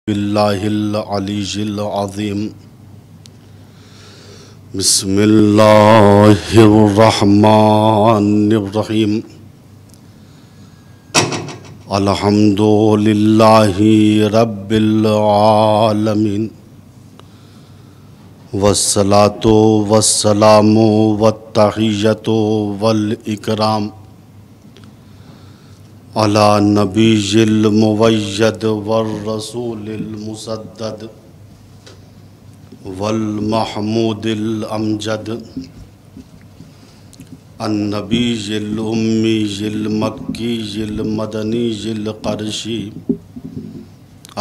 باللہ العلی العظیم بسم اللہ الرحمن الرحیم الحمد للہ رب العالمین والصلاة والسلام والتحیۃ والاکرام علی نبی المؤید والرسول المسدد والمحمود الامجد النبی الامی المکی المدنی القرشی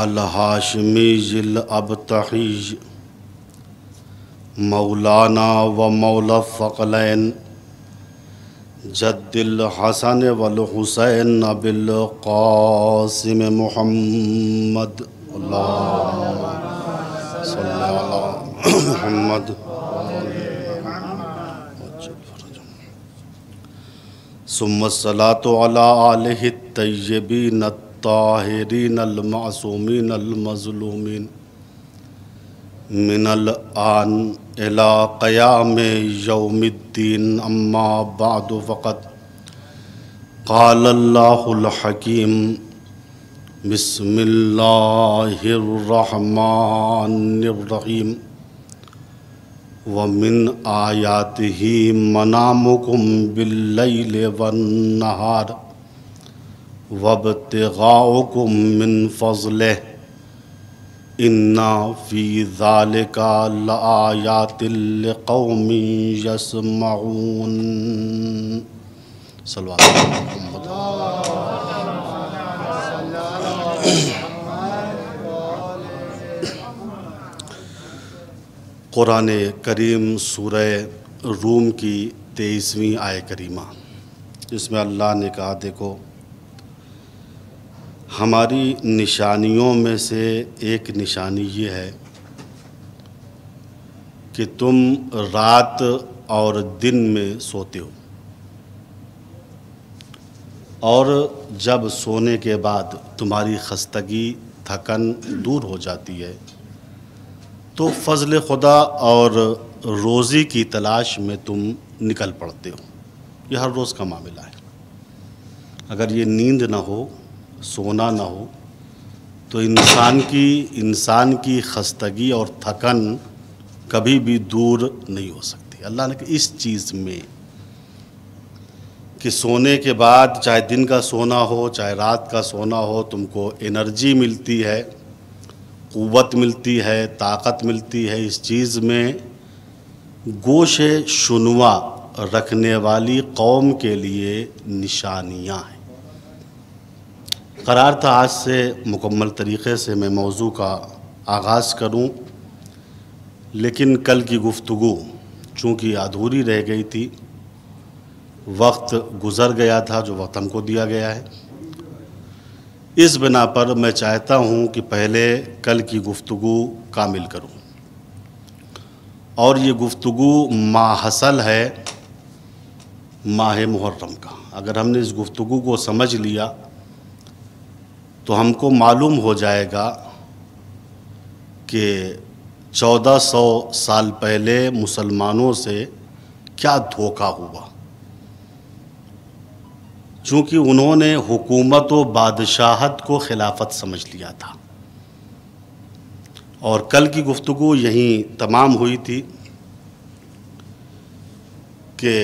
الہاشمی الابتحی مولانا و مولا الثقلین جد الحسن والحسین بالقاسم محمد اللہم صلی علی محمد ثم الصلاة علی آلہ الطیبین الطاہرین المعصومین المظلومین من الآن الى قیام یوم الدین اما بعد فقط قال اللہ الحکیم بسم اللہ الرحمن الرحیم ومن آیاتہ منامکم باللیل والنہار وابتغاؤکم من فضلہ ان فی ذالک لآیات لقوم یسمعون صلوات محمد قرآن کریم سورہ روم کی 23ویں آیہ کریمہ، جس میں اللہ نے کہا دیکھو ہماری نشانیوں میں سے ایک نشانی یہ ہے کہ تم رات اور دن میں سوتے ہو، اور جب سونے کے بعد تمہاری خستگی تھکن دور ہو جاتی ہے تو فضل خدا اور روزی کی تلاش میں تم نکل پڑتے ہو۔ یہ ہر روز کا معاملہ ہے۔ اگر یہ نیند نہ ہو، سونا نہ ہو، تو انسان کی خستگی اور تھکن کبھی بھی دور نہیں ہو سکتی۔ اللہ نے کہ اس چیز میں کہ سونے کے بعد چاہے دن کا سونا ہو چاہے رات کا سونا ہو، تم کو انرجی ملتی ہے، قوت ملتی ہے، طاقت ملتی ہے، اس چیز میں گوش شنوا رکھنے والی قوم کے لیے نشانیاں ہیں۔ قرار تھا آج سے مکمل طریقے سے میں موضوع کا آغاز کروں، لیکن کل کی گفتگو چونکہ ادھوری رہ گئی تھی، وقت گزر گیا تھا جو وقت ہم کو دیا گیا ہے، اس بنا پر میں چاہتا ہوں کہ پہلے کل کی گفتگو کامل کروں، اور یہ گفتگو ماحصل ہے ماہ محرم کا۔ اگر ہم نے اس گفتگو کو سمجھ لیا تو ہم کو معلوم ہو جائے گا کہ 1400 سال پہلے مسلمانوں سے کیا دھوکہ ہوا، چونکہ انہوں نے حکومت و بادشاہت کو خلافت سمجھ لیا تھا، اور کل کی گفتگو یہیں تمام ہوئی تھی کہ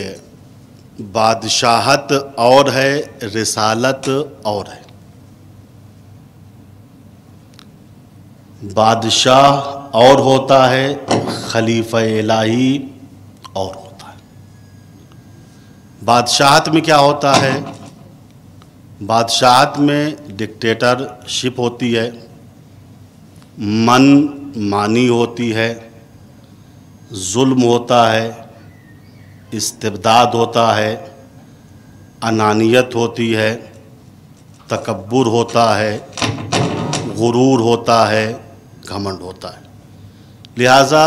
بادشاہت اور ہے، رسالت اور ہے۔ بادشاہ اور ہوتا ہے، خلیفہ الہی اور ہوتا ہے۔ بادشاہت میں کیا ہوتا ہے؟ بادشاہت میں ڈکٹیٹر شپ ہوتی ہے، من مانی ہوتی ہے، ظلم ہوتا ہے، استبداد ہوتا ہے، انانیت ہوتی ہے، تکبر ہوتا ہے، غرور ہوتا ہے، گھمنڈ ہوتا ہے۔ لہٰذا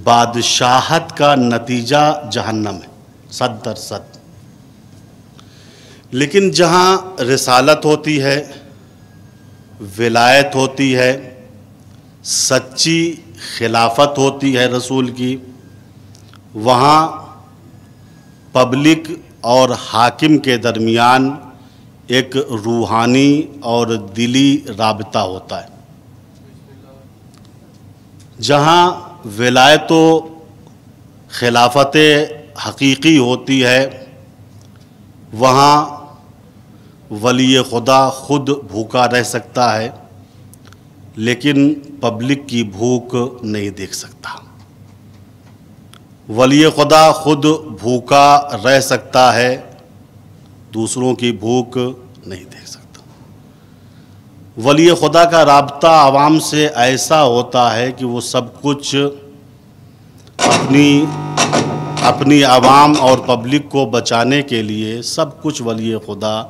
بادشاہت کا نتیجہ جہنم ہے 100%۔ لیکن جہاں رسالت ہوتی ہے، ولایت ہوتی ہے، سچی خلافت ہوتی ہے رسول کی، وہاں پبلک اور حاکم کے درمیان ایک روحانی اور دلی رابطہ ہوتا ہے۔ جہاں ولایت و خلافت حقیقی ہوتی ہے، وہاں ولی خدا خود بھوکا رہ سکتا ہے لیکن پبلک کی بھوک نہیں دیکھ سکتا۔ ولی خدا خود بھوکا رہ سکتا ہے، دوسروں کی بھوک نہیں دیکھ سکتا۔ ولی خدا کا رابطہ عوام سے ایسا ہوتا ہے کہ وہ سب کچھ اپنی عوام اور پبلک کو بچانے کے لیے سب کچھ ولی خدا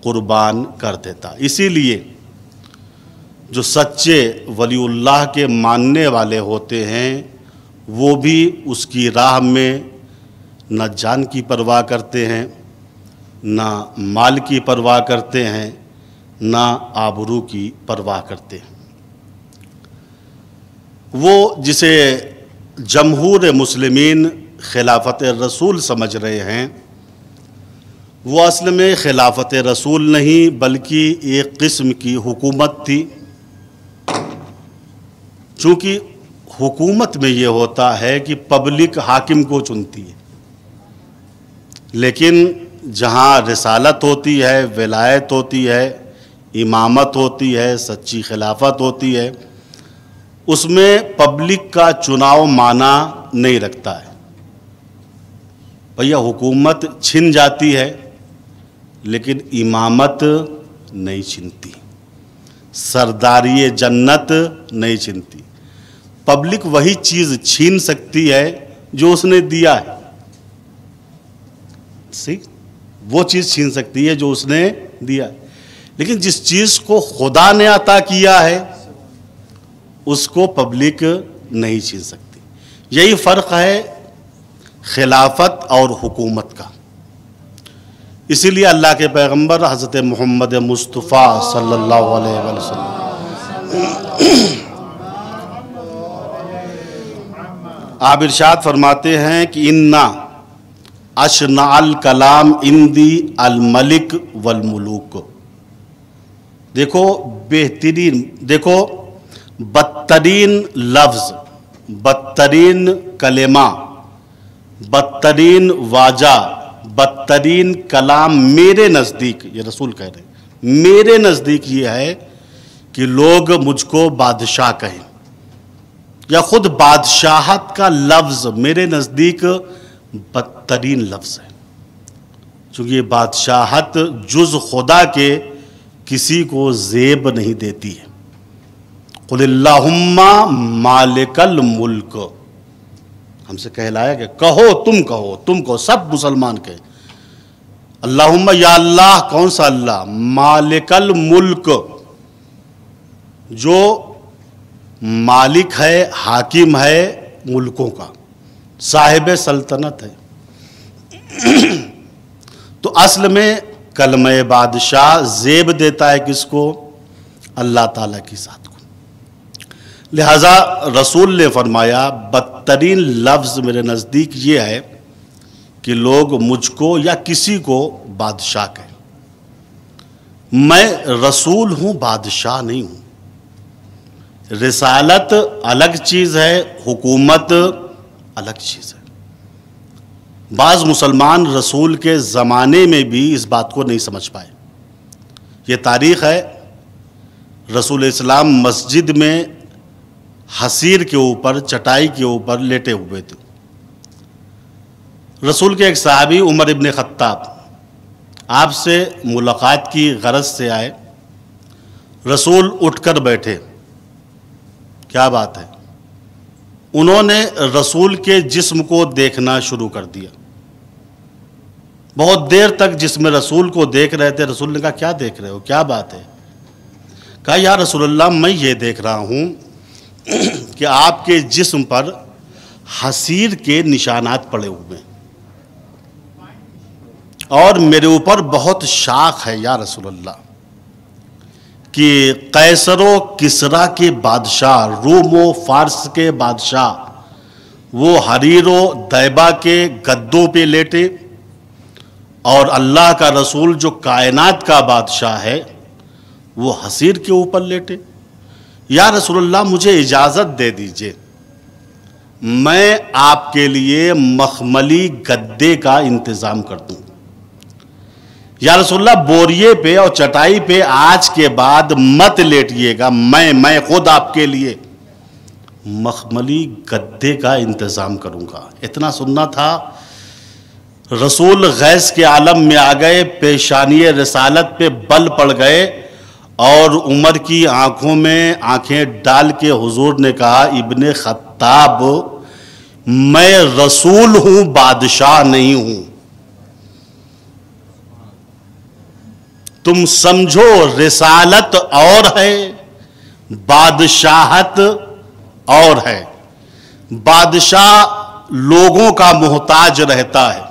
قربان کر دیتا۔ اسی لیے جو سچے ولی اللہ کے ماننے والے ہوتے ہیں وہ بھی اس کی راہ میں نہ جان کی پرواہ کرتے ہیں، نہ مال کی پرواہ کرتے ہیں، نہ آبرو کی پرواہ کرتے ہیں۔ وہ جسے جمہور مسلمین خلافت رسول سمجھ رہے ہیں، وہ اصل میں خلافت رسول نہیں بلکہ ایک قسم کی حکومت تھی۔ چونکہ حکومت میں یہ ہوتا ہے کہ پبلک حاکم کو چنتی ہے، لیکن جہاں رسالت ہوتی ہے، ولایت ہوتی ہے، امامت ہوتی ہے، سچی خلافت ہوتی ہے، اس میں پبلک کا چناؤ معنی نہیں رکھتا ہے۔ بھیا حکومت چھن جاتی ہے لیکن امامت نہیں چھنتی، سرداری جنت نہیں چھنتی۔ پبلک وہی چیز چھین سکتی ہے جو اس نے دیا ہے، صحیح، وہ چیز چھین سکتی ہے جو اس نے دیا ہے، لیکن جس چیز کو خدا نے عطا کیا ہے اس کو پبلک نہیں چھین سکتی۔ یہی فرق ہے خلافت اور حکومت کا۔ اسی لیے اللہ کے پیغمبر حضرت محمد مصطفیٰ صلی اللہ علیہ وسلم آپ ارشاد فرماتے ہیں کہ اِنَّا اشنع الکلام عندی الملک والملوک۔ دیکھو بہترین، دیکھو بدترین لفظ، بدترین کلمہ، بدترین واجہ، بدترین کلام میرے نزدیک، یہ رسول کہہ رہے ہیں، میرے نزدیک یہ ہے کہ لوگ مجھ کو بادشاہ کہیں، یا خود بادشاہت کا لفظ میرے نزدیک بدترین لفظ ہے، چونکہ یہ بادشاہت جز خدا کے کسی کو زیب نہیں دیتی ہے۔ قل اللہم مالک الملک، ہم سے کہلایا کہ کہو، تم کہو، سب مسلمان کہیں اللہم، یا اللہ، کون سا اللہ؟ مالک الملک، جو مالک ہے، حاکم ہے ملکوں کا، صاحب سلطنت ہے۔ تو اصل میں کلمہ بادشاہ زیب دیتا ہے کس کو؟ اللہ تعالیٰ کی ذات کو۔ لہذا رسول نے فرمایا بدترین لفظ میرے نزدیک یہ ہے کہ لوگ مجھ کو یا کسی کو بادشاہ کہیں۔ میں رسول ہوں، بادشاہ نہیں ہوں۔ رسالت الگ چیز ہے، حکومت الگ چیز ہے۔ بعض مسلمان رسول کے زمانے میں بھی اس بات کو نہیں سمجھ پائے۔ یہ تاریخ ہے، رسول اسلام مسجد میں حصیر کے اوپر، چٹائی کے اوپر لیٹے ہوئے تھے۔ رسول کے ایک صحابی عمر ابن خطاب آپ سے ملاقات کی غرض سے آئے۔ رسول اٹھ کر بیٹھے، کیا بات ہے؟ انہوں نے رسول کے جسم کو دیکھنا شروع کر دیا۔ بہت دیر تک جسم رسول کو دیکھ رہے تھے۔ رسول نے کہا کیا دیکھ رہے ہو، کیا بات ہے؟ کہا یا رسول اللہ، میں یہ دیکھ رہا ہوں کہ آپ کے جسم پر حصیر کے نشانات پڑے ہوئے ہیں اور میرے اوپر بہت شاخ ہے یا رسول اللہ۔ کہ قیصر و کسرا کے بادشاہ، روم و فارس کے بادشاہ، وہ حریر و دیبا کے گدوں پہ لیٹے، اور اللہ کا رسول جو کائنات کا بادشاہ ہے وہ حصیر کے اوپر لیٹے۔ یا رسول اللہ مجھے اجازت دے دیجئے، میں آپ کے لیے مخملی گدے کا انتظام کر دوں۔ یا رسول اللہ بوریے پہ اور چٹائی پہ آج کے بعد مت لیٹیے گا، میں خود آپ کے لیے مخملی گدے کا انتظام کروں گا۔ اتنا سننا تھا، رسول غیظ کے عالم میں آ گئے، پیشانی رسالت پہ بل پڑ گئے، اور عمر کی آنکھوں میں آنکھیں ڈال کے حضور نے کہا، ابن خطاب میں رسول ہوں، بادشاہ نہیں ہوں۔ تم سمجھو رسالت اور ہے، بادشاہت اور ہے۔ بادشاہ لوگوں کا محتاج رہتا ہے،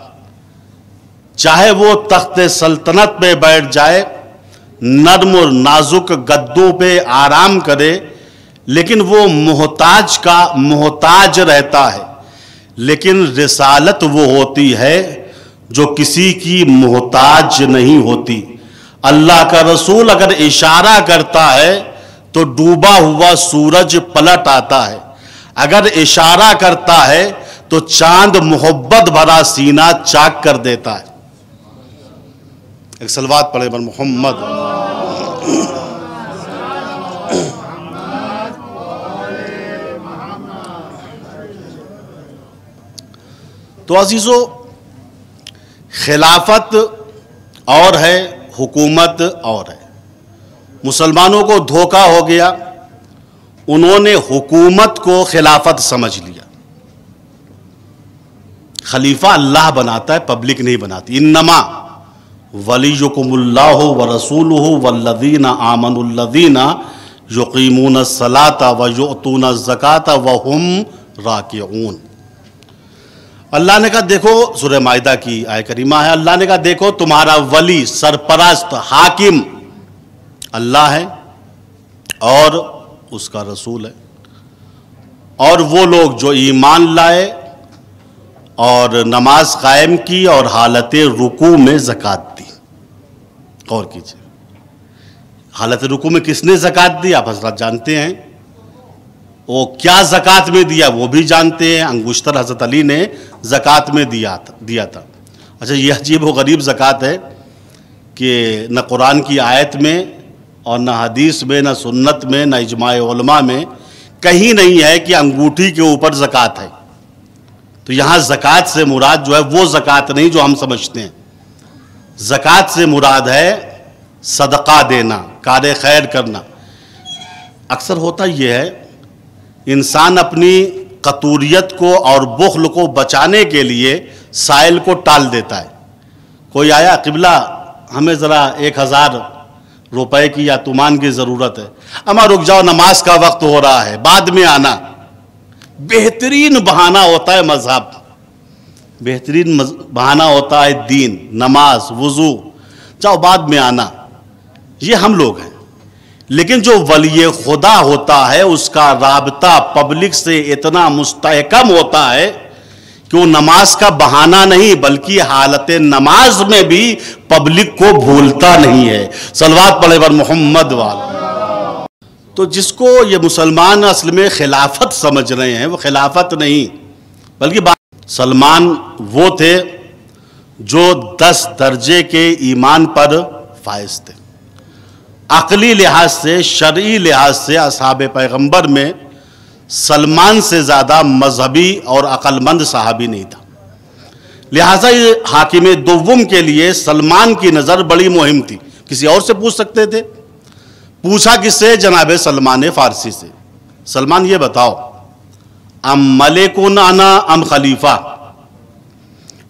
چاہے وہ تخت سلطنت پہ بیٹھ جائے، نرم اور نازک گدوں پہ آرام کرے، لیکن وہ محتاج کا محتاج رہتا ہے۔ لیکن رسالت وہ ہوتی ہے جو کسی کی محتاج نہیں ہوتی۔ اللہ کا رسول اگر اشارہ کرتا ہے تو ڈوبا ہوا سورج پلٹ آتا ہے، اگر اشارہ کرتا ہے تو چاند محبت بھرا سینہ چاک کر دیتا ہے۔ ایک صلوات پڑھے بر محمد۔ تو عزیزو، خلافت اور ہے، حکومت اور ہے۔ مسلمانوں کو دھوکہ ہو گیا، انہوں نے حکومت کو خلافت سمجھ لیا۔ خلیفہ اللہ بناتا ہے، پبلک نہیں بناتی۔ انما ولیکم اللہ ورسولہ والذین آمنوا الذین یقیمون الصلاۃ ویؤتون الزکاۃ وہم راکعون۔ اللہ نے کہا دیکھو، سورہ مائدہ کی آیت کریمہ ہے، اللہ نے کہا دیکھو تمہارا ولی، سرپرست، حاکم اللہ ہے اور اس کا رسول ہے، اور وہ لوگ جو ایمان لائے اور نماز قائم کی اور حالت رکوع میں زکوٰۃ دی۔ غور کیجئے، حالت رکوع میں کس نے زکوٰۃ دی آپ حضرات جانتے ہیں، وہ کیا زکوٰۃ میں دیا وہ بھی جانتے ہیں۔ انگشتر حضرت علی نے زکوٰۃ میں دیا تھا۔ اچھا، یہ عجیب و غریب زکوٰۃ ہے کہ نہ قرآن کی آیت میں اور نہ حدیث میں، نہ سنت میں، نہ اجماع علماء میں کہیں نہیں ہے کہ انگوٹھی کے اوپر زکوٰۃ ہے۔ تو یہاں زکوٰۃ سے مراد جو ہے وہ زکوٰۃ نہیں جو ہم سمجھتے ہیں۔ زکوٰۃ سے مراد ہے صدقہ دینا، کار خیر کرنا۔ اکثر ہوتا یہ ہے، انسان اپنی قطوریت کو اور بخل کو بچانے کے لیے سائل کو ٹال دیتا ہے۔ کوئی آیا، قبلہ ہمیں ذرا 1000 روپے کی یا تومان کی ضرورت ہے، اما رک جاؤ نماز کا وقت ہو رہا ہے، بعد میں آنا۔ بہترین بہانہ ہوتا ہے مذہب، بہترین بہانہ ہوتا ہے دین، نماز، وضو، جاؤ بعد میں آنا۔ یہ ہم لوگ ہیں، لیکن جو ولی خدا ہوتا ہے اس کا رابطہ پبلک سے اتنا مستحکم ہوتا ہے کہ وہ نماز کا بہانہ نہیں بلکہ حالت نماز میں بھی پبلک کو بھولتا نہیں ہے۔ صلوات پڑھے بر محمد وال۔ تو جس کو یہ مسلمان اصل میں خلافت سمجھ رہے ہیں، وہ خلافت نہیں بلکہ سلمان وہ تھے جو 10 درجے کے ایمان پر فائز تھے۔ عقلی لحاظ سے، شرعی لحاظ سے اصحاب پیغمبر میں سلمان سے زیادہ مذہبی اور عقل مند صحابی نہیں تھا، لہٰذا حاکم دوم کے لیے سلمان کی نظر بڑی مہم تھی۔ کسی اور سے پوچھ سکتے تھے، پوچھا کس سے؟ جناب سلمان فارسی سے۔ سلمان یہ بتاؤ، ام ملکن انا ام خلیفہ،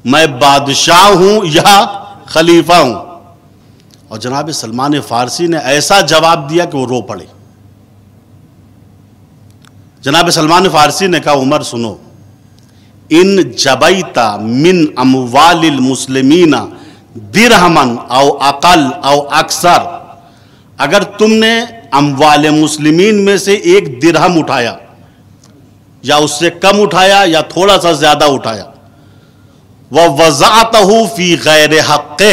میں بادشاہ ہوں یا خلیفہ ہوں؟ اور جناب سلمان فارسی نے ایسا جواب دیا کہ وہ رو پڑے۔ جناب سلمان فارسی نے کہا، عمر سنو، ان جبیتا من اموال المسلمین درہمن او اقل او اکثر، اگر تم نے اموال مسلمین میں سے 1 درہم اٹھایا یا اس سے کم اٹھایا یا تھوڑا سا زیادہ اٹھایا وَوَضَعْتَهُ فِي غَيْرِ حَقِّهِ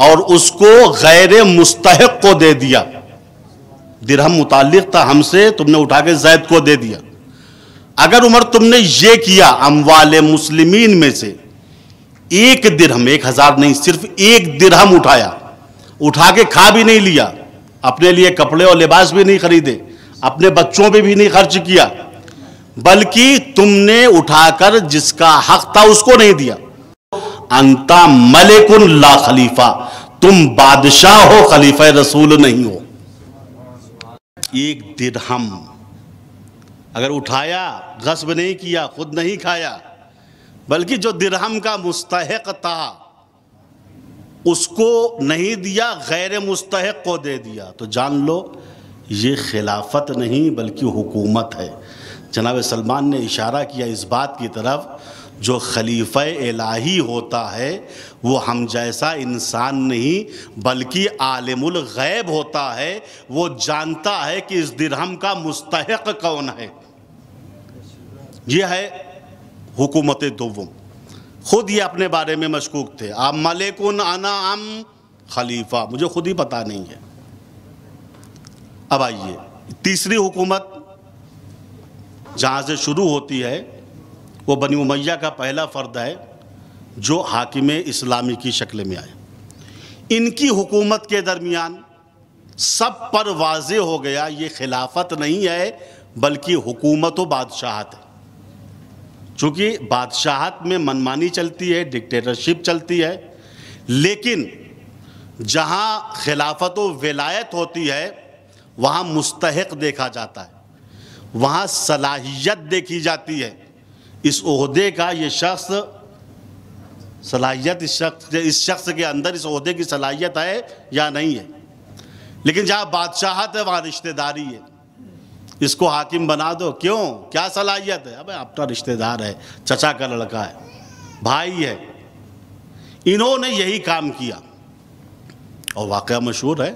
اور اس کو غیر مستحق کو دے دیا، درہم متعلق تھا ہم سے، تم نے اٹھا کے زید کو دے دیا، اگر عمر تم نے یہ کیا اموال مسلمین میں سے 1 درہم، 1000 نہیں، صرف 1 درہم اٹھایا، اٹھا کے کھا بھی نہیں لیا، اپنے لیے کپڑے اور لباس بھی نہیں خریدے، اپنے بچوں پہ بھی نہیں خرچ کیا، بلکہ تم نے اٹھا کر جس کا حق تھا اس کو نہیں دیا، انتا ملک لا خلیفہ، تم بادشاہ ہو، خلیفہ رسول نہیں ہو۔ 1 درہم اگر اٹھایا، غصب نہیں کیا، خود نہیں کھایا، بلکہ جو درہم کا مستحق تھا اس کو نہیں دیا، غیر مستحق کو دے دیا، تو جان لو یہ خلافت نہیں بلکہ حکومت ہے۔ جناب سلمان نے اشارہ کیا اس بات کی طرف، جو خلیفہ الہی ہوتا ہے وہ ہم جیسا انسان نہیں بلکہ عالم الغیب ہوتا ہے، وہ جانتا ہے کہ اس درہم کا مستحق کون ہے۔ یہ ہے حکومت دوم۔ خود یہ اپنے بارے میں مشکوک تھے، ام ملکن انا ام خلیفہ، مجھے خود ہی پتہ نہیں ہے۔ اب آئیے تیسری حکومت جہاں سے شروع ہوتی ہے وہ بنی امیہ کا پہلا فرد ہے جو حاکم اسلامی کی شکل میں آئے۔ ان کی حکومت کے درمیان سب پر واضح ہو گیا یہ خلافت نہیں ہے بلکہ حکومت و بادشاہت ہے، چونکہ بادشاہت میں منمانی چلتی ہے، ڈکٹیٹرشپ چلتی ہے، لیکن جہاں خلافت و ولایت ہوتی ہے وہاں مستحق دیکھا جاتا ہے، وہاں صلاحیت دیکھی جاتی ہے، اس عہدے کا یہ شخص صلاحیت اس شخص کے اندر اس عہدے کی صلاحیت ہے یا نہیں ہے۔ لیکن جہاں بادشاہت ہے وہاں رشتہ داری ہے، اس کو حاکم بنا دو، کیوں؟ کیا صلاحیت ہے؟ ابے اپنا رشتہ دار ہے، چچا کا لڑکا ہے، بھائی ہے۔ انہوں نے یہی کام کیا، اور واقعہ مشہور ہے،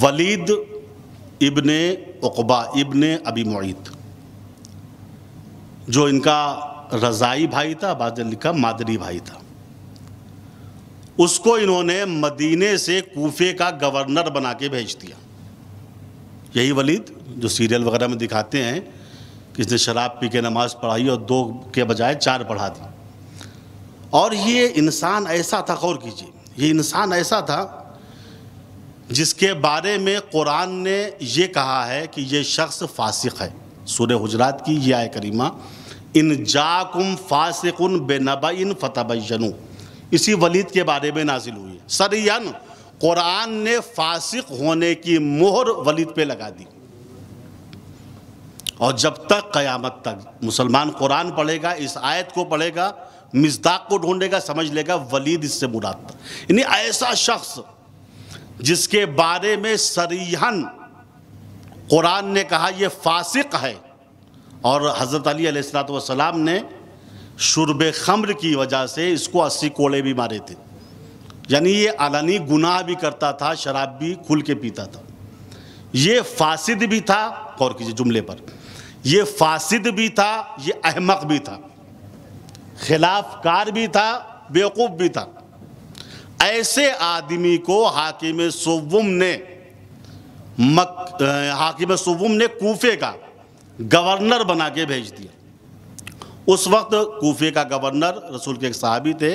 ولید ابن عقبہ ابن ابی معیط، جو ان کا رضائی بھائی تھا، بعد میں لکھا مادری بھائی تھا، اس کو انہوں نے مدینے سے کوفے کا گورنر بنا کے بھیج دیا۔ یہی ولید جو سیریل وغیرہ میں دکھاتے ہیں کہ اس نے شراب پی کے نماز پڑھائی اور 2 کے بجائے 4 پڑھا دی۔ اور یہ انسان ایسا تھا، غور کیجیے، یہ انسان ایسا تھا جس کے بارے میں قرآن نے یہ کہا ہے کہ یہ شخص فاسق ہے۔ سورہ حجرات کی یہ آیت کریمہ، ان جاکم فاسقن بنبأ فتبینوا، اسی ولید کے بارے میں نازل ہوئی ہے۔ سریعاً قرآن نے فاسق ہونے کی مہر ولید پہ لگا دی، اور جب تک قیامت تک مسلمان قرآن پڑھے گا، اس آیت کو پڑھے گا، مصداق کو ڈھونڈے گا، سمجھ لے گا ولید اس سے مراد تھا۔ یعنی ایسا شخص جس کے بارے میں صریحاً قرآن نے کہا یہ فاسق ہے، اور حضرت علی علیہ السلام نے شرب خمر کی وجہ سے اس کو 80 کوڑے بھی مارے تھے، یعنی یہ علنی گناہ بھی کرتا تھا، شراب بھی کھل کے پیتا تھا، یہ فاسد بھی تھا۔ غور کیجئے جملے پر، یہ فاسد بھی تھا، یہ احمق بھی تھا، خلاف کار بھی تھا، بیوقوف بھی تھا۔ ایسے آدمی کو حاکم سوم نے کوفے کا گورنر بنا کے بھیج دیا۔ اس وقت کوفے کا گورنر رسول کے ایک صحابی تھے،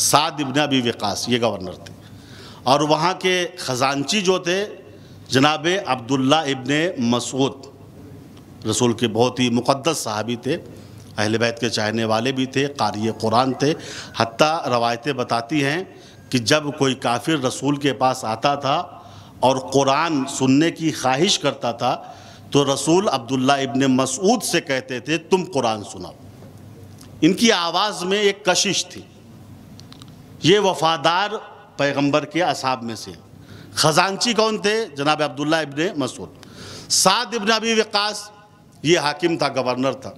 سعد ابن ابی وقاص، یہ گورنر تھے، اور وہاں کے خزانچی جو تھے جناب عبداللہ ابن مسعود، رسول کے بہت ہی مقدس صحابی تھے، اہل بیت کے چاہنے والے بھی تھے، قاری قرآن تھے۔ حتیٰ روایتیں بتاتی ہیں کہ جب کوئی کافر رسول کے پاس آتا تھا اور قرآن سننے کی خواہش کرتا تھا تو رسول عبداللہ ابن مسعود سے کہتے تھے تم قرآن سناؤ۔ ان کی آواز میں ایک کشش تھی۔ یہ وفادار پیغمبر کے اصحاب میں سے۔ خزانچی کون تھے؟ جناب عبداللہ ابن مسعود۔ سعد ابن ابی وقاص یہ حاکم تھا، گورنر تھا،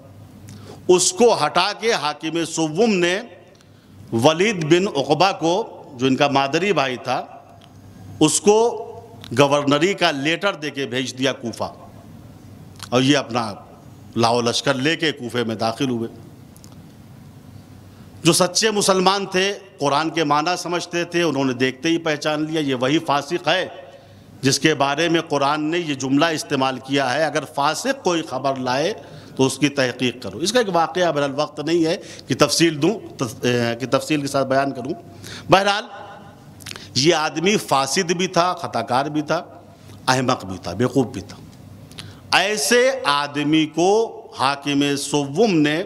اس کو ہٹا کے حاکم سوم نے ولید بن عقبہ کو، جو ان کا مادری بھائی تھا، اس کو گورنری کا لیٹر دے کے بھیج دیا کوفہ، اور یہ اپنا لاؤ لشکر لے کے کوفے میں داخل ہوئے۔ جو سچے مسلمان تھے، قرآن کے معنی سمجھتے تھے، انہوں نے دیکھتے ہی پہچان لیا یہ وہی فاسق ہے جس کے بارے میں قرآن نے یہ جملہ استعمال کیا ہے، اگر فاسق کوئی خبر لائے تو اس کی تحقیق کرو۔ اس کا ایک واقعہ بہرحال وقت نہیں ہے کہ تفصیل کے ساتھ بیان کروں۔ بہرحال یہ آدمی فاسد بھی تھا، خطا کار بھی تھا، احمق بھی تھا، بیوقوف بھی تھا۔ ایسے آدمی کو حاکم سوم نے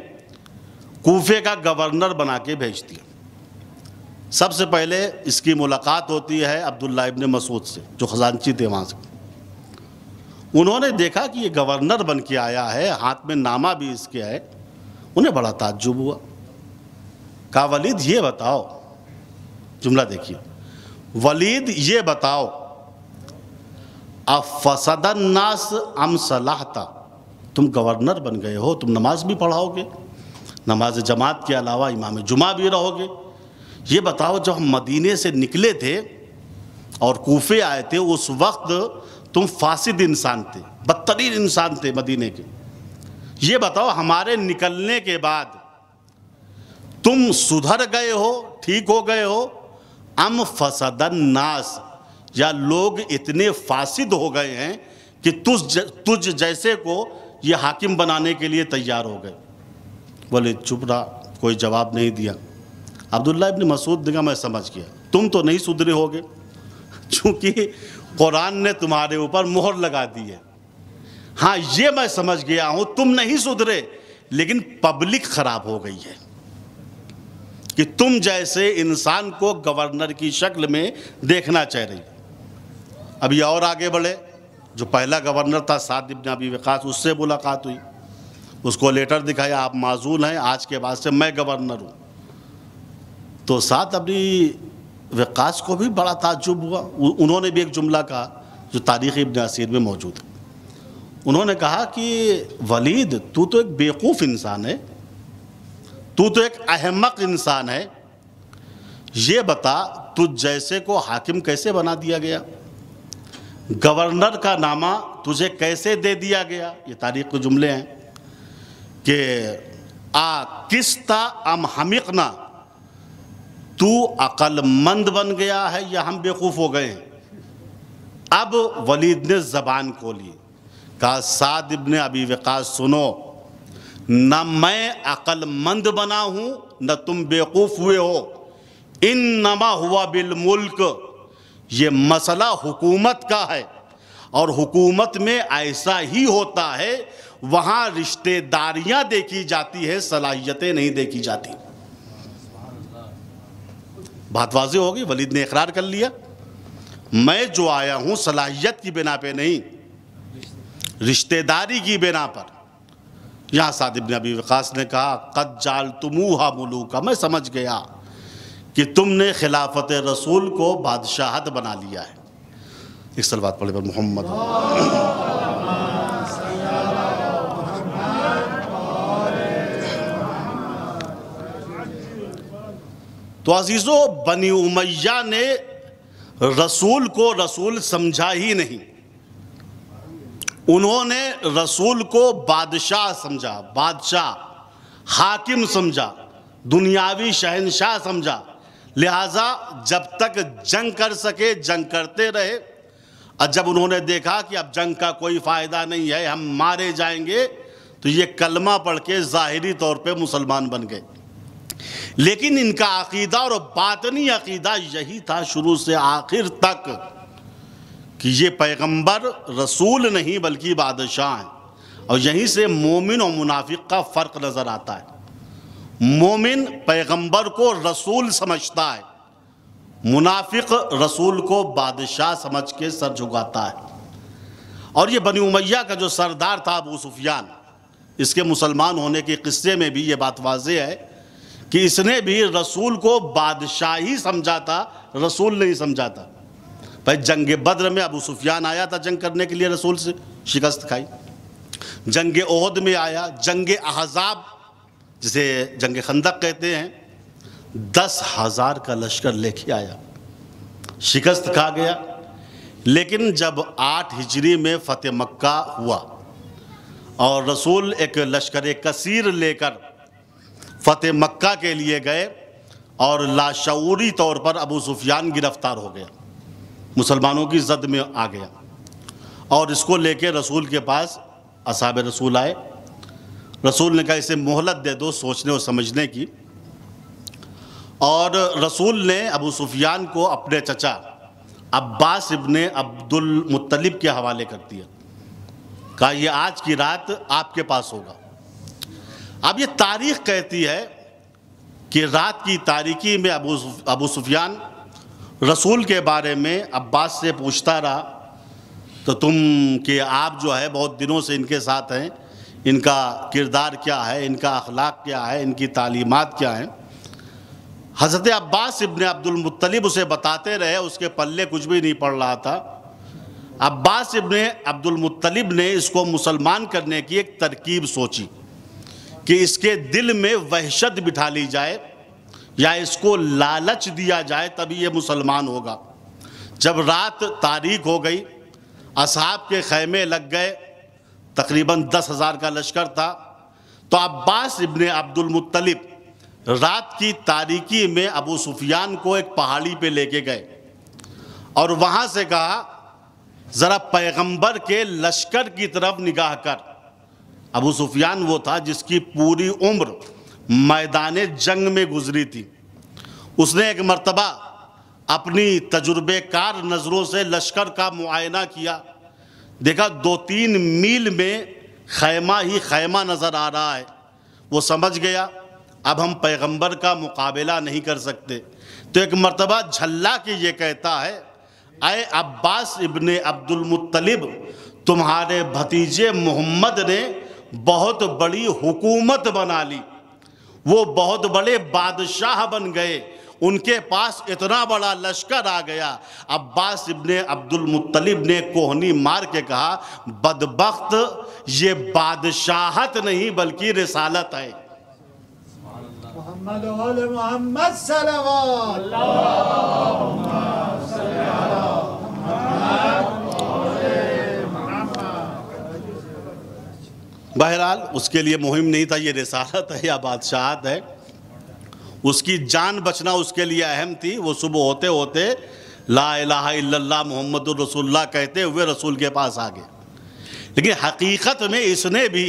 کوفے کا گورنر بنا کے بھیج دیا۔ سب سے پہلے اس کی ملاقات ہوتی ہے عبداللہ ابن مسعود سے، جو خزانچی تھے وہاں سے۔ انہوں نے دیکھا کہ یہ گورنر بن کے آیا ہے، ہاتھ میں نامہ بھی اس کے ہے۔ انہیں بڑا تعجب ہوا، کہا ولید یہ بتاؤ، جملہ دیکھیے، ولید یہ بتاؤ، افسد الناس ام صلحت، تم گورنر بن گئے ہو، تم نماز بھی پڑھاؤ گے، نماز جماعت کے علاوہ امام جمعہ بھی رہو گے، یہ بتاؤ جب ہم مدینے سے نکلے تھے اور کوفے آئے تھے اس وقت تم فاسد انسان تھے، بدترین انسان تھے مدینے کے، یہ بتاؤ ہمارے نکلنے کے بعد تم سدھر گئے ہو، ٹھیک ہو گئے ہو، ام فسد الناس، یا لوگ اتنے فاسد ہو گئے ہیں کہ تجھ جیسے کو یہ حاکم بنانے کے لیے تیار ہو گئے۔ بولے چپ رہا، کوئی جواب نہیں دیا۔ عبداللہ ابن مسعود نے کہا میں سمجھ گیا، تم تو نہیں سدھرے ہوگے، چونکہ قرآن نے تمہارے اوپر مہر لگا دی ہے۔ ہاں یہ میں سمجھ گیا ہوں تم نہیں سدھرے، لیکن پبلک خراب ہو گئی ہے کہ تم جیسے انسان کو گورنر کی شکل میں دیکھنا چاہ رہی۔ اب یہ اور آگے بڑھے، جو پہلا گورنر تھا سعد ابن ابی وقاص، اس سے ملاقات ہوئی، اس کو لیٹر دکھایا، آپ معزول ہیں، آج کے بعد سے میں گورنر ہوں۔ تو سعد ابن وقاص کو بھی بڑا تعجب ہوا۔ انہوں نے بھی ایک جملہ کہا جو تاریخ ابن اسیر میں موجود ہے۔ انہوں نے کہا کہ ولید تو ایک بیوقوف انسان ہے، تو ایک احمق انسان ہے، یہ بتا تجھ جیسے کو حاکم کیسے بنا دیا گیا، گورنر کا نامہ تجھے کیسے دے دیا گیا۔ یہ تاریخ کے جملے ہیں کہ کستا ام حمقنا، تو عقل مند بن گیا ہے یا ہم بیوقوف ہو گئے ہیں۔ اب ولید نے زبان کھولی، کہا سعد ابن ابی وقاص سنو، نہ میں عقل مند بنا ہوں نہ تم بیوقوف ہوئے ہو، انما ہوا بالملک، یہ مسئلہ حکومت کا ہے، اور حکومت میں ایسا ہی ہوتا ہے، وہاں رشتہ داریاں دیکھی جاتی ہے، صلاحیتیں نہیں دیکھی جاتی۔ بات واضح ہوگی، ولید نے اقرار کر لیا، میں جو آیا ہوں صلاحیت کی بنا پہ نہیں، رشتہ داری کی بنا پر۔ یہاں سعد ابن ابی وقاص نے کہا قد جعلتموہا ملوکا، میں سمجھ گیا کہ تم نے خلافت رسول کو بادشاہت بنا لیا ہے۔ ایک صلوات پڑھے پر محمد۔ تو عزیزو، بنی امیہ نے رسول کو رسول سمجھا ہی نہیں، انہوں نے رسول کو بادشاہ سمجھا، بادشاہ، حاکم سمجھا، دنیاوی شہنشاہ سمجھا، لہٰذا جب تک جنگ کر سکے جنگ کرتے رہے، اور جب انہوں نے دیکھا کہ اب جنگ کا کوئی فائدہ نہیں ہے، ہم مارے جائیں گے، تو یہ کلمہ پڑھ کے ظاہری طور پہ مسلمان بن گئے۔ لیکن ان کا عقیدہ اور باطنی عقیدہ یہی تھا شروع سے آخر تک کہ یہ پیغمبر رسول نہیں بلکہ بادشاہ ہیں، اور یہیں سے مومن اور منافق کا فرق نظر آتا ہے۔ مومن پیغمبر کو رسول سمجھتا ہے، منافق رسول کو بادشاہ سمجھ کے سر جھکاتا ہے۔ اور یہ بنی امیہ کا جو سردار تھا ابو سفیان، اس کے مسلمان ہونے کے قصے میں بھی یہ بات واضح ہے کہ اس نے بھی رسول کو بادشاہ ہی سمجھا تھا، رسول نہیں سمجھا تھا۔ بھائی جنگ بدر میں ابو سفیان آیا تھا جنگ کرنے کے لیے، رسول سے شکست کھائی۔ جنگ احد میں آیا، جنگ احزاب جسے جنگ خندق کہتے ہیں، 10,000 کا لشکر لے کے آیا، شکست کھا گیا۔ لیکن جب 8 ہجری میں فتح مکہ ہوا اور رسول ایک لشکر کثیر لے کر فتح مکہ کے لیے گئے اور لاشعوری طور پر ابو سفیان گرفتار ہو گیا، مسلمانوں کی زد میں آ گیا، اور اس کو لے کے رسول کے پاس اصحاب رسول آئے۔ رسول نے کہا اسے مہلت دے دو سوچنے اور سمجھنے کی، اور رسول نے ابو سفیان کو اپنے چچا عباس ابن عبد المطلب کے حوالے کر دیا، کہا یہ آج کی رات آپ کے پاس ہوگا۔ اب یہ تاریخ کہتی ہے کہ رات کی تاریکی میں ابو سفیان رسول کے بارے میں عباس سے پوچھتا رہا، تو تم کہ آپ جو ہے بہت دنوں سے ان کے ساتھ ہیں، ان کا کردار کیا ہے، ان کا اخلاق کیا ہے، ان کی تعلیمات کیا ہیں۔ حضرت عباس ابن عبد المطلب اسے بتاتے رہے، اس کے پلے کچھ بھی نہیں پڑ رہا تھا۔ عباس ابن عبد المطلب نے اس کو مسلمان کرنے کی ایک ترکیب سوچی کہ اس کے دل میں وحشت بٹھا لی جائے یا اس کو لالچ دیا جائے تبھی یہ مسلمان ہوگا۔ جب رات تاریک ہو گئی، اصحاب کے خیمے لگ گئے، تقریباً 10,000 کا لشکر تھا، تو عباس ابن عبد المطلب رات کی تاریکی میں ابو سفیان کو ایک پہاڑی پہ لے کے گئے اور وہاں سے کہا ذرا پیغمبر کے لشکر کی طرف نگاہ کر۔ ابو سفیان وہ تھا جس کی پوری عمر میدان جنگ میں گزری تھی۔ اس نے ایک مرتبہ اپنی تجربے کار نظروں سے لشکر کا معائنہ کیا، دیکھا 2-3 میل میں خیمہ ہی خیمہ نظر آ رہا ہے۔ وہ سمجھ گیا اب ہم پیغمبر کا مقابلہ نہیں کر سکتے، تو ایک مرتبہ جھلا کے یہ کہتا ہے اے عباس ابن عبد المطلب، تمہارے بھتیجے محمد نے بہت بڑی حکومت بنا لی، وہ بہت بڑے بادشاہ بن گئے، ان کے پاس اتنا بڑا لشکر آ گیا۔ عباس ابن عبد المطلب نے کوہنی مار کے کہا بدبخت، یہ بادشاہت نہیں بلکہ رسالت ہے۔ محمد و آل محمد صلوات اللہم صلی علی محمد و آل محمد۔ بہرحال اس کے لیے مہم نہیں تھا یہ رسالت ہے یا بادشاہت ہے، اس کی جان بچنا اس کے لیے اہم تھی۔ وہ صبح ہوتے ہوتے لا الہ الا اللہ محمد الرسول اللہ کہتے ہوئے رسول کے پاس آ گئے، لیکن حقیقت میں اس نے بھی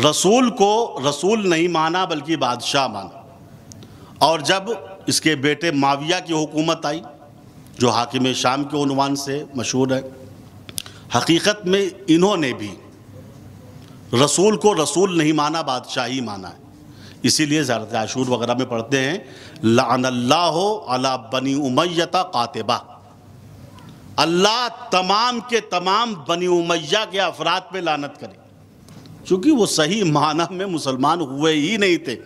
رسول کو رسول نہیں مانا بلکہ بادشاہ مانا۔ اور جب اس کے بیٹے معاویہ کی حکومت آئی جو حاکم شام کے عنوان سے مشہور ہے، حقیقت میں انہوں نے بھی رسول کو رسول نہیں مانا، بادشاہی مانا ہے۔ اسی لیے زیارت عاشور وغیرہ میں پڑھتے ہیں لعن اللہ علی بنی امیہ قاتبہ، اللہ تمام کے تمام بنی امیہ کے افراد پہ لعنت کرے، چونکہ وہ صحیح معنی میں مسلمان ہوئے ہی نہیں تھے۔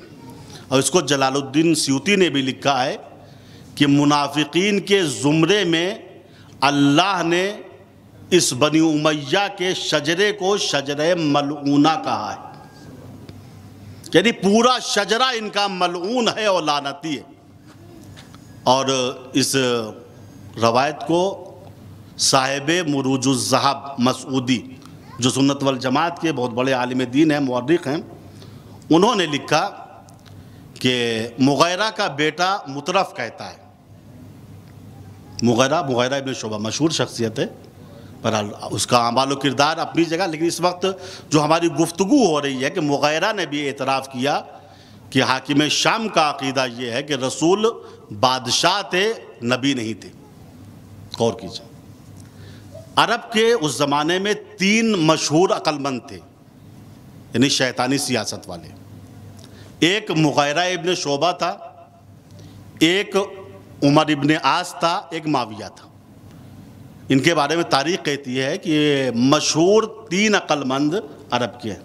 اور اس کو جلال الدین سیوطی نے بھی لکھا ہے کہ منافقین کے زمرے میں اللہ نے اس بنی امیہ کے شجرے کو شجرہ ملعونہ کہا ہے، یعنی پورا شجرہ ان کا ملعون ہے اور لعنتی ہے۔ اور اس روایت کو صاحب مروج الذہب مسعودی جو سنت والجماعت کے بہت بڑے عالم دین ہیں، مورخ ہیں، انہوں نے لکھا کہ مغیرہ کا بیٹا مطرف کہتا ہے، مغیرہ ابن شعبہ مشہور شخصیت ہے، پر اس کا اعمال و کردار اپنی جگہ، لیکن اس وقت جو ہماری گفتگو ہو رہی ہے کہ مغیرہ نے بھی اعتراف کیا کہ حاکم شام کا عقیدہ یہ ہے کہ رسول بادشاہ تھے، نبی نہیں تھے۔ غور کیجئے، عرب کے اس زمانے میں 3 مشہور عقل مند تھے، یعنی شیطانی سیاست والے۔ ایک مغیرہ ابن شعبہ تھا، ایک عمر ابن عاص تھا، ایک معاویہ تھا۔ ان کے بارے میں تاریخ کہتی ہے کہ یہ مشہور 3 عقل مند عرب کے ہیں۔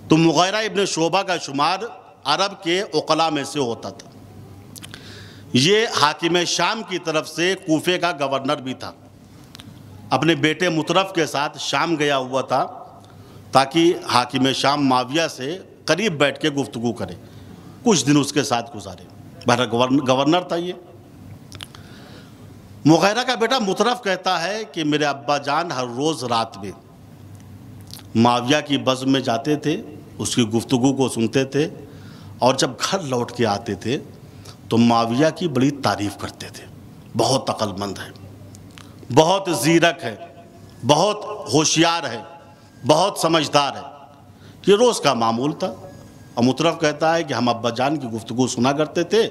تو مغیرہ ابن شعبہ کا شمار عرب کے عقلاء میں سے ہوتا تھا۔ یہ حاکم شام کی طرف سے کوفے کا گورنر بھی تھا، اپنے بیٹے مطرف کے ساتھ شام گیا ہوا تھا تاکہ حاکم شام معاویہ سے قریب بیٹھ کے گفتگو کرے، کچھ دن اس کے ساتھ گزارے۔ بہرحال گورنر تھا یہ۔ مغیرہ کا بیٹا مطرف کہتا ہے کہ میرے ابا جان ہر روز رات میں معاویہ کی بزم میں جاتے تھے، اس کی گفتگو کو سنتے تھے، اور جب گھر لوٹ کے آتے تھے تو معاویہ کی بڑی تعریف کرتے تھے، بہت عقل مند ہے، بہت زیرک ہے، بہت ہوشیار ہے، بہت سمجھدار ہے۔ یہ روز کا معمول تھا۔ اور مطرف کہتا ہے کہ ہم ابا جان کی گفتگو سنا کرتے تھے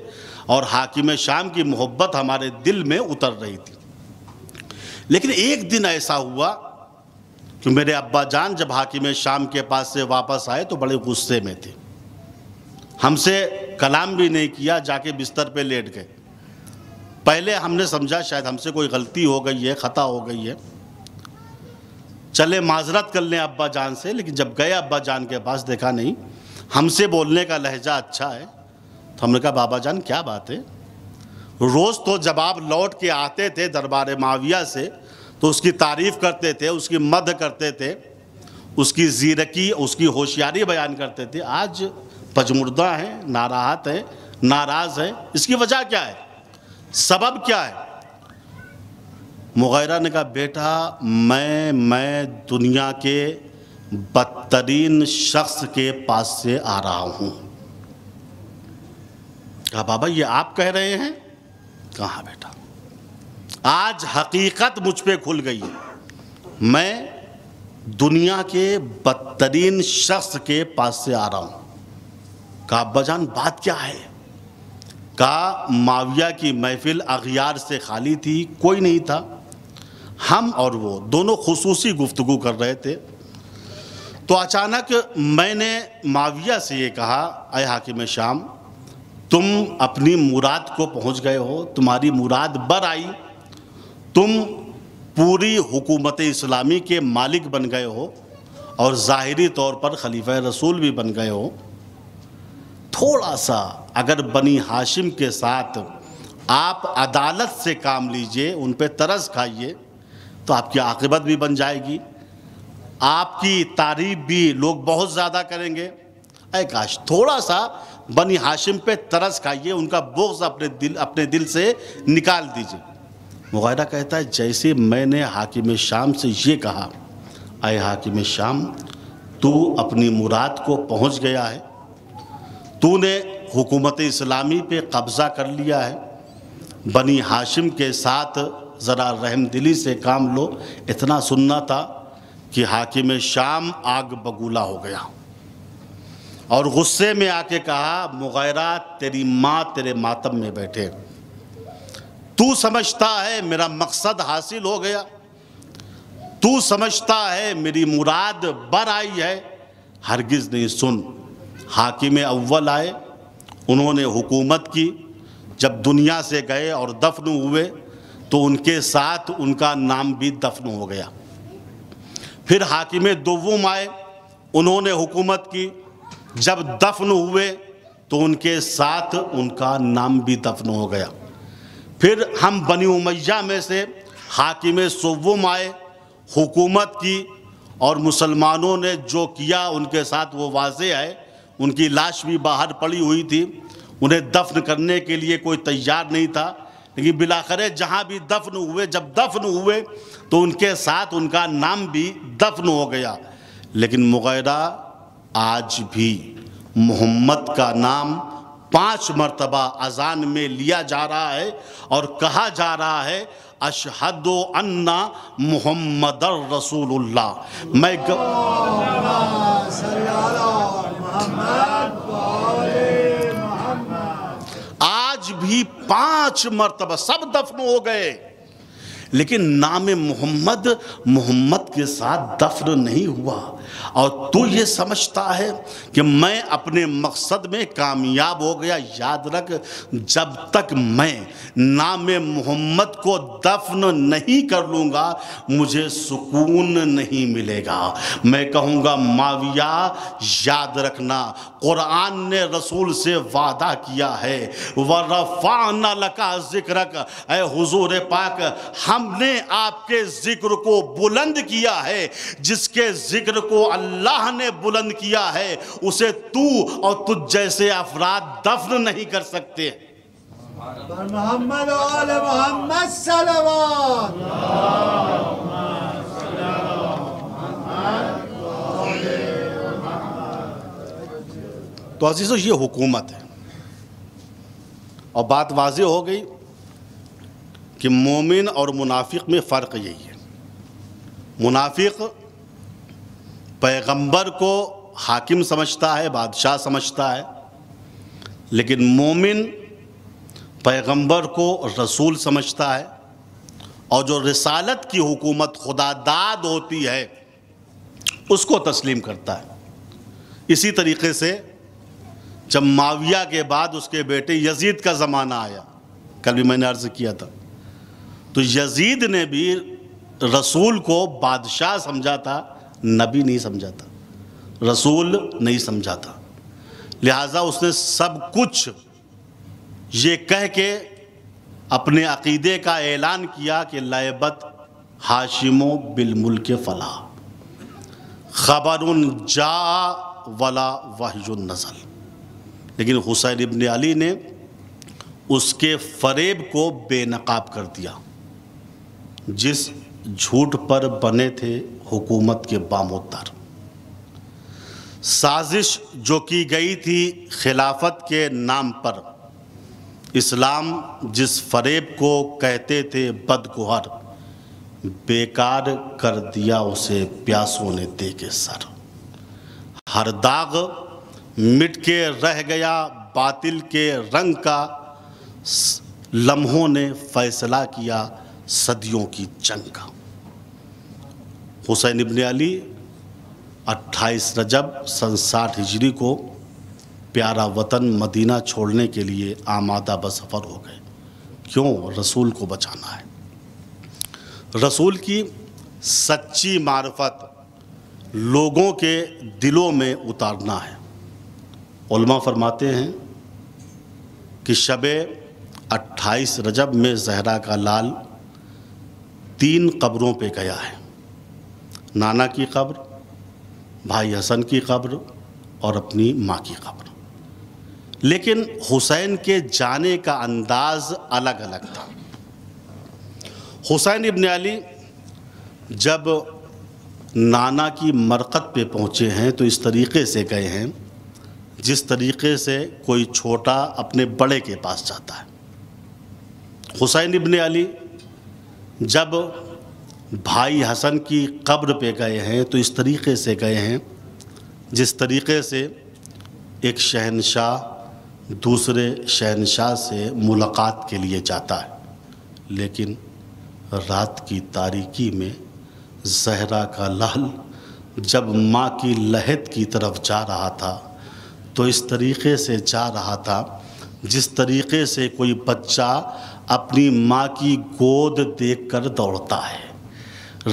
اور حاکم شام کی محبت ہمارے دل میں اتر رہی تھی۔ لیکن ایک دن ایسا ہوا کہ میرے ابا جان جب حاکم شام کے پاس سے واپس آئے تو بڑے غصے میں تھے، ہم سے کلام بھی نہیں کیا، جا کے بستر پہ لیٹ گئے۔ پہلے ہم نے سمجھا شاید ہم سے کوئی غلطی ہو گئی ہے، خطا ہو گئی ہے، چلے معذرت کر لیں ابا جان سے۔ لیکن جب گئے ابا جان کے پاس، دیکھا نہیں ہم سے بولنے کا لہجہ اچھا ہے، تو ہم نے کہا بابا جان کیا بات ہے؟ روز تو جب آپ لوٹ کے آتے تھے دربار معاویہ سے تو اس کی تعریف کرتے تھے، اس کی مدح کرتے تھے، اس کی زیرکی، اس کی ہوشیاری بیان کرتے تھے، آج پجمردہ ہیں، ناراحت ہیں، ناراض ہیں، اس کی وجہ کیا ہے؟ سبب کیا ہے؟ مغیرہ نے کہا بیٹا میں دنیا کے بدترین شخص کے پاس سے آ رہا ہوں۔ کہا بابا یہ آپ کہہ رہے ہیں؟ کہاں بیٹا، آج حقیقت مجھ پہ کھل گئی ہے، میں دنیا کے بدترین شخص کے پاس سے آ رہا ہوں۔ کہا ابا جان بات کیا ہے؟ کہا معاویہ کی محفل اغیار سے خالی تھی، کوئی نہیں تھا، ہم اور وہ دونوں خصوصی گفتگو کر رہے تھے، تو اچانک میں نے معاویہ سے یہ کہا اے حاکم شام، تم اپنی مراد کو پہنچ گئے ہو، تمہاری مراد بر آئی، تم پوری حکومت اسلامی کے مالک بن گئے ہو اور ظاہری طور پر خلیفہ رسول بھی بن گئے ہو، تھوڑا سا اگر بنی ہاشم کے ساتھ آپ عدالت سے کام لیجئے، ان پہ ترس کھائیے، تو آپ کی عاقبت بھی بن جائے گی، آپ کی تعریف بھی لوگ بہت زیادہ کریں گے۔ اے کاش تھوڑا سا بنی ہاشم پہ ترس کھائیے، ان کا بغض اپنے دل سے نکال دیجئے۔ مغیرہ کہتا ہے جیسے میں نے حاکم شام سے یہ کہا اے حاکم شام، تو اپنی مراد کو پہنچ گیا ہے، تو نے حکومت اسلامی پہ قبضہ کر لیا ہے، بنی ہاشم کے ساتھ ذرا رحم دلی سے کام لو۔ اتنا سننا تھا کہ حاکم شام آگ بگولا ہو گیا اور غصے میں آ کے کہا مغیرہ تیری ماں تیرے ماتم میں بیٹھے، تو سمجھتا ہے میرا مقصد حاصل ہو گیا، تو سمجھتا ہے میری مراد بر آئی ہے، ہرگز نہیں۔ سن، حاکم اول آئے، انہوں نے حکومت کی، جب دنیا سے گئے اور دفن ہوئے تو ان کے ساتھ ان کا نام بھی دفن ہو گیا۔ پھر حاکم دوم آئے، انہوں نے حکومت کی، جب دفن ہوئے تو ان کے ساتھ ان کا نام بھی دفن ہو گیا۔ پھر ہم بنی امیہ میں سے حاکم سوم آئے، حکومت کی، اور مسلمانوں نے جو کیا ان کے ساتھ وہ واضح ہے، ان کی لاش بھی باہر پڑی ہوئی تھی، انہیں دفن کرنے کے لیے کوئی تیار نہیں تھا، لیکن بالآخر جہاں بھی دفن ہوئے، جب دفن ہوئے تو ان کے ساتھ ان کا نام بھی دفن ہو گیا۔ لیکن مغیرہ آج بھی محمد کا نام 5 مرتبہ اذان میں لیا جا رہا ہے اور کہا جا رہا ہے اشہد ان محمد رسول اللہ۔ میں آج بھی 5 مرتبہ، سب دفن ہو گئے لیکن نام محمد کے ساتھ دفن نہیں ہوا، اور تو یہ سمجھتا ہے کہ میں اپنے مقصد میں کامیاب ہو گیا۔ یاد رکھ، جب تک میں نام محمد کو دفن نہیں کر لوں گا مجھے سکون نہیں ملے گا۔ میں کہوں گا معاویہ یاد رکھنا، قرآن نے رسول سے وعدہ کیا ہے وَرَفَعْنَا لَكَ ذِكْرَكَ، اے حضور پاک ہم نے آپ کے ذکر کو بلند کیا ہے، جس کے ذکر کو اللہ نے بلند کیا ہے اسے تو اور تجھ جیسے افراد دفن نہیں کر سکتے۔ بر محمد و آل محمد صلوات. تو عزیزو یہ حکومت ہے، اور بات واضح ہو گئی کہ مومن اور منافق میں فرق یہی ہے. منافق پیغمبر کو حاکم سمجھتا ہے، بادشاہ سمجھتا ہے، لیکن مومن پیغمبر کو رسول سمجھتا ہے، اور جو رسالت کی حکومت خدا داد ہوتی ہے اس کو تسلیم کرتا ہے. اسی طریقے سے جب معاویہ کے بعد اس کے بیٹے یزید کا زمانہ آیا، کل بھی میں نے عرض کیا تھا، تو یزید نے بھی رسول کو بادشاہ سمجھا تھا، نبی نہیں سمجھا تھا، رسول نہیں سمجھا تھا. لہٰذا اس نے سب کچھ یہ کہہ کے اپنے عقیدے کا اعلان کیا کہ لعبت ہاشم بالملک فلاح، خبر جاء ولا وحی نزل. لیکن حسین ابن علی نے اس کے فریب کو بے نقاب کر دیا. جس جھوٹ پر بنے تھے حکومت کے بامدار، سازش جو کی گئی تھی خلافت کے نام پر، اسلام جس فریب کو کہتے تھے بدگوہر، بیکار کر دیا اسے پیاسوں نے دے کے سر. ہر داغ مٹ کے رہ گیا باطل کے رنگ کا، لمحوں نے فیصلہ کیا صدیوں کی جنگ کا. حسین ابن علی 28 رجب سن 60 ہجری کو پیارا وطن مدینہ چھوڑنے کے لیے آمادہ بسفر ہو گئے. کیوں؟ رسول کو بچانا ہے. رسول کی سچی معرفت لوگوں کے دلوں میں اتارنا ہے. علماء فرماتے ہیں کہ شب 28 رجب میں زہرا کا لال 3 قبروں پہ گیا ہے. نانا کی قبر، بھائی حسن کی قبر اور اپنی ماں کی قبر. لیکن حسین کے جانے کا انداز الگ الگ تھا. حسین ابن علی جب نانا کی مرقد پہ پہنچے ہیں تو اس طریقے سے گئے ہیں جس طریقے سے کوئی چھوٹا اپنے بڑے کے پاس جاتا ہے. حسین ابن علی جب بھائی حسن کی قبر پہ گئے ہیں تو اس طریقے سے گئے ہیں جس طریقے سے ایک شہنشاہ دوسرے شہنشاہ سے ملاقات کے لیے جاتا ہے. لیکن رات کی تاریکی میں زہرا کا لال جب ماں کی لحد کی طرف جا رہا تھا تو اس طریقے سے جا رہا تھا جس طریقے سے کوئی بچہ اپنی ماں کی گود دیکھ کر دوڑتا ہے.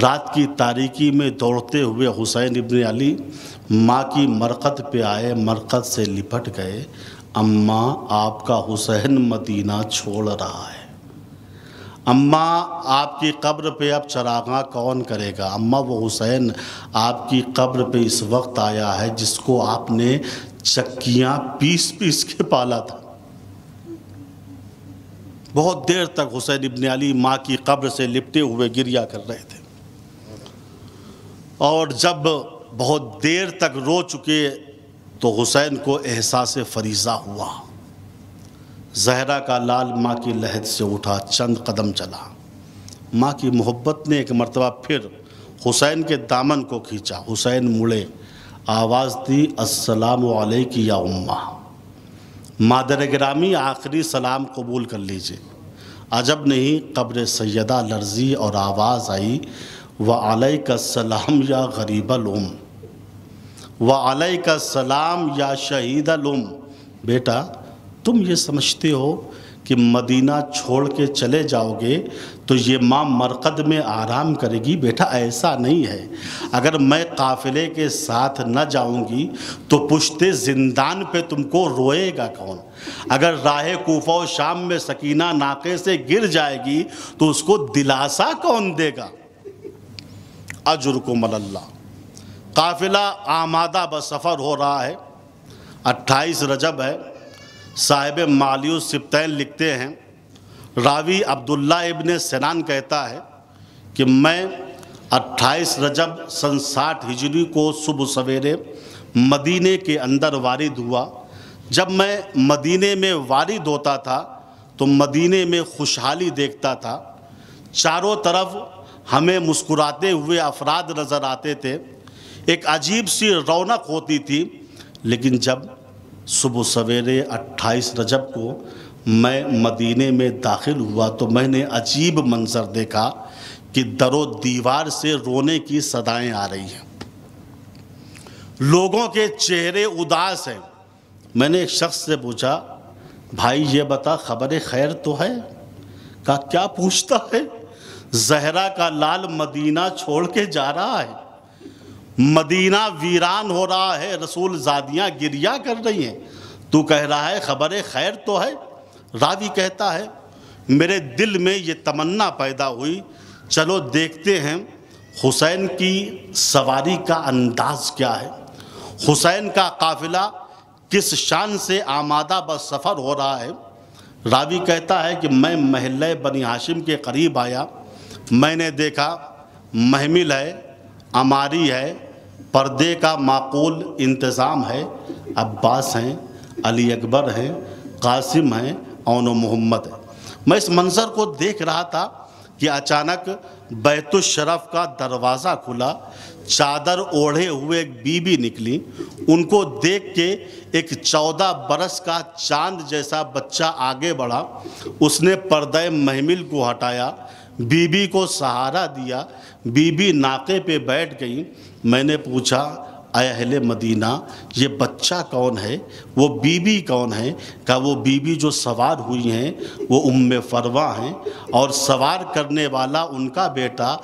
رات کی تاریکی میں دوڑتے ہوئے حسین ابن علی ماں کی مرقد پہ آئے، مرقد سے لپٹ گئے. اماں آپ کا حسین مدینہ چھوڑ رہا ہے. اماں آپ کی قبر پہ اب چراغاں کون کرے گا؟ اماں وہ حسین آپ کی قبر پہ اس وقت آیا ہے جس کو آپ نے چکیاں پیس پیس کے پالا تھا. بہت دیر تک حسین ابن علی ماں کی قبر سے لپٹے ہوئے گریا کر رہے تھے، اور جب بہت دیر تک رو چکے تو حسین کو احساس فریضہ ہوا. زہرا کا لال ماں کی لحد سے اٹھا، چند قدم چلا. ماں کی محبت نے ایک مرتبہ پھر حسین کے دامن کو کھینچا. حسین مڑے، آواز دی، السلام علیک یا اماں. مادر گرامی آخری سلام قبول کر لیجئے. عجب نہیں قبر سیدہ لرزی اور آواز آئی، وعلیک السلام یا غریب الام، وعلیک السلام یا شہید الام. بیٹا تم یہ سمجھتے ہو کہ مدینہ چھوڑ کے چلے جاؤ گے تو یہ ماں مرقد میں آرام کرے گی؟ بیٹا ایسا نہیں ہے. اگر میں قافلے کے ساتھ نہ جاؤں گی تو پشتے زندان پہ تم کو روئے گا کون؟ اگر راہ کوفہ و شام میں سکینہ ناقے سے گر جائے گی تو اس کو دلاسا کون دے گا؟ اجرکم اللہ. قافلہ آمادہ بسفر ہو رہا ہے. 28 رجب ہے. صاحب مالیو سبتین لکھتے ہیں راوی عبداللہ ابن سنان کہتا ہے کہ میں 28 رجب سن 60 ہجری کو صبح سویرے مدینے کے اندر وارد ہوا۔ جب میں مدینے میں وارد ہوتا تھا تو مدینے میں خوشحالی دیکھتا تھا، چاروں طرف ہمیں مسکراتے ہوئے افراد نظر آتے تھے، ایک عجیب سی رونق ہوتی تھی۔ لیکن جب صبح سویرے 28 رجب کو میں مدینے میں داخل ہوا تو میں نے عجیب منظر دیکھا کہ در و دیوار سے رونے کی صدائیں آ رہی ہیں، لوگوں کے چہرے اداس ہیں۔ میں نے ایک شخص سے پوچھا، بھائی یہ بتا خبر خیر تو ہے؟ کہا کیا پوچھتا ہے، زہرا کا لال مدینہ چھوڑ کے جا رہا ہے، مدینہ ویران ہو رہا ہے، رسول زادیاں گریہ کر رہی ہیں، تو کہہ رہا ہے خبر خیر تو ہے۔ راوی کہتا ہے میرے دل میں یہ تمنا پیدا ہوئی، چلو دیکھتے ہیں حسین کی سواری کا انداز کیا ہے، حسین کا قافلہ کس شان سے آمادہ بسفر ہو رہا ہے۔ راوی کہتا ہے کہ میں محلہ بنی ہاشم کے قریب آیا، میں نے دیکھا محمل ہے، عماری ہے، پردے کا معقول انتظام ہے، عباس ہیں، علی اکبر ہیں، قاسم ہیں، اون و محمد ہے۔ میں اس منظر کو دیکھ رہا تھا کہ اچانک بیت الشرف کا دروازہ کھلا، چادر اوڑھے ہوئے ایک بی بی نکلی، ان کو دیکھ کے ایک 14 برس کا چاند جیسا بچہ آگے بڑھا، اس نے پردہ محمل کو ہٹایا، بی بی کو سہارا دیا، بی بی ناقے پہ بیٹھ گئی۔ میں نے پوچھا اے اہل مدینہ یہ بچہ کون ہے، وہ بی بی کون ہے؟ کہا وہ بی بی جو سوار ہوئی ہیں وہ ام فروہ ہیں، اور سوار کرنے والا ان کا بیٹا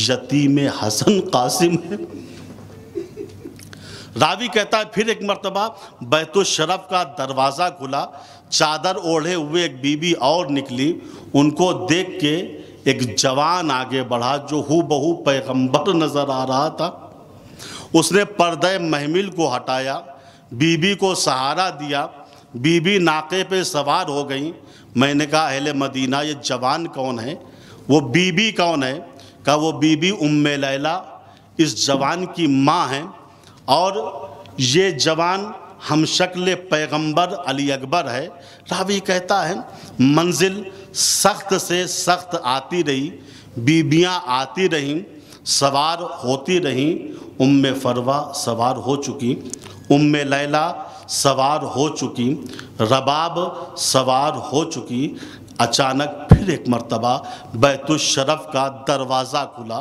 یتیم حسن قاسم ہے۔ راوی کہتا ہے پھر ایک مرتبہ بیت الشرف کا دروازہ کھلا، چادر اوڑھے ہوئے ایک بی بی اور نکلی، ان کو دیکھ کے ایک جوان آگے بڑھا جو ہو بہو پیغمبر نظر آ رہا تھا، اس نے پردہ محمل کو ہٹایا، بی بی کو سہارا دیا، بی بی ناقے پہ سوار ہو گئیں۔ میں نے کہا اہل مدینہ یہ جوان کون ہے، وہ بی بی کون ہے؟ کہا وہ بی بی ام لیلہ اس جوان کی ماں ہیں، اور یہ جوان ہم شکل پیغمبر علی اکبر ہے۔ راوی کہتا ہے منزل سخت سے سخت آتی رہی، بیبیاں آتی رہیں، سوار ہوتی رہیں، ام فروہ سوار ہو چکی، ام لیلہ سوار ہو چکی، رباب سوار ہو چکی۔ اچانک پھر ایک مرتبہ بیت الشرف کا دروازہ کھلا،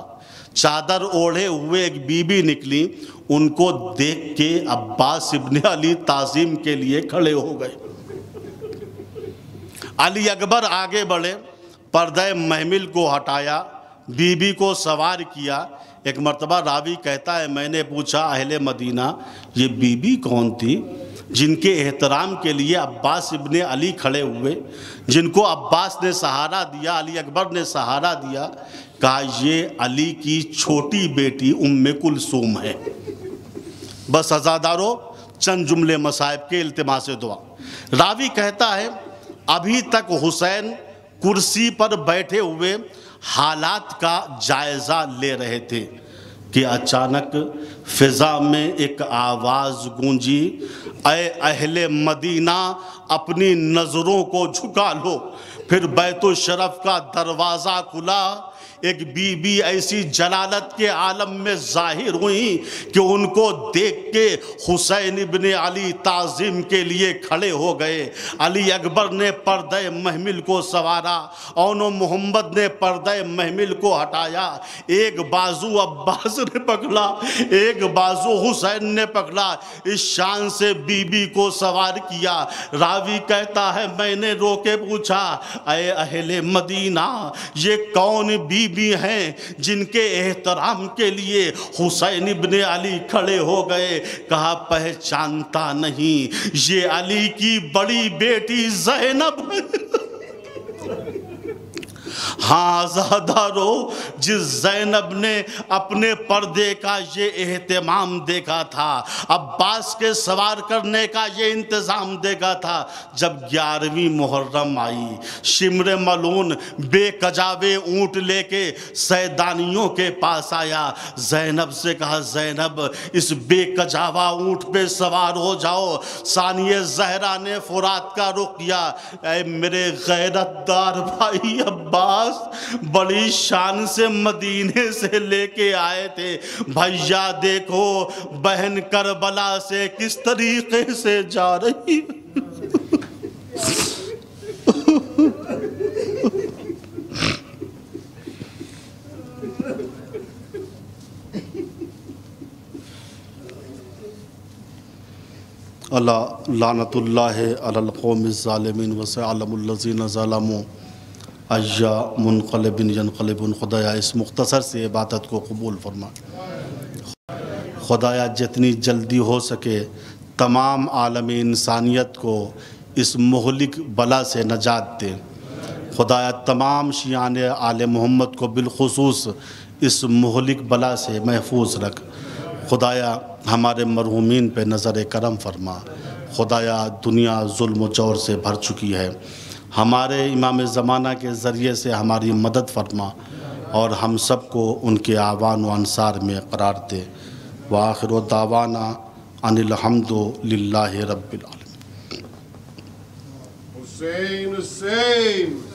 چادر اوڑھے ہوئے ایک بی بی نکلی، ان کو دیکھ کے عباس ابن علی تعظیم کے لیے کھڑے ہو گئے۔ علی اکبر آگے بڑھے، پردہ محمل کو ہٹایا، بی بی کو سوار کیا۔ ایک مرتبہ راوی کہتا ہے میں نے پوچھا اہل مدینہ یہ بی بی کون تھی جن کے احترام کے لیے عباس ابن علی کھڑے ہوئے، جن کو عباس نے سہارا دیا، علی اکبر نے سہارا دیا؟ کہا یہ علی کی چھوٹی بیٹی ام کلثوم ہے۔ بس عزادارو چند جملے مصائب کے التماس دعا۔ راوی کہتا ہے ابھی تک حسین کرسی پر بیٹھے ہوئے حالات کا جائزہ لے رہے تھے کہ اچانک فضا میں ایک آواز گونجی، اے اہل مدینہ اپنی نظروں کو جھکا لو۔ پھر بیت الشرف کا دروازہ کھلا، ایک بی بی ایسی جلالت کے عالم میں ظاہر ہوئیں کہ ان کو دیکھ کے حسین ابن علی تعظیم کے لیے کھڑے ہو گئے۔ علی اکبر نے پردہ محمل کو سوارا، اون و محمد نے پردہ محمل کو ہٹایا، ایک بازو عباس نے پکڑا، ایک بازو حسین نے پکڑا، اس شان سے بی بی کو سوار کیا۔ راوی کہتا ہے میں نے رو کے پوچھا اے اہل مدینہ یہ کون بی بی ہیں جن کے احترام کے لیے حسین ابن علی کھڑے ہو گئے؟ کہا پہچانتا نہیں، یہ علی کی بڑی بیٹی زینب ہے۔ ہاں آزادہ رو جس زینب نے اپنے پردے کا یہ اہتمام دیکھا تھا، عباس کے سوار کرنے کا یہ انتظام دیکھا تھا۔ جب 11ویں محرم آئی، شمر ملون بے کجاوے اونٹ لے کے سیدانیوں کے پاس آیا، زینب سے کہا زینب اس بے کجاوا اونٹ پہ سوار ہو جاؤ۔ ثانیہ زہرا نے فرات کا رخ کیا، اے میرے غیرت دار بھائی عباس، بڑی شان سے مدینے سے لے کے آئے تھے، بھائیا دیکھو بہن کربلا سے کس طریقے سے جا رہی ہے۔ اللہ لعنت اللہ علی القوم الظالمین وسيعلم الذین ظلموا أي منقلب ینقلبون۔ خدایا اس مختصر سے عبادت کو قبول فرما۔ خدایا جتنی جلدی ہو سکے تمام عالم انسانیت کو اس مہلک بلا سے نجات دے۔ خدایا تمام شیعان آل محمد کو بالخصوص اس مہلک بلا سے محفوظ رکھ۔ خدایا ہمارے مرحومین پہ نظر کرم فرما۔ خدایا دنیا ظلم و جور سے بھر چکی ہے، ہمارے امام زمانہ کے ذریعے سے ہماری مدد فرما اور ہم سب کو ان کے اعوان و انصار میں قرار دے۔ وآخر دعوانا ان الحمد للہ رب العالمین۔ Hussein, Hussein.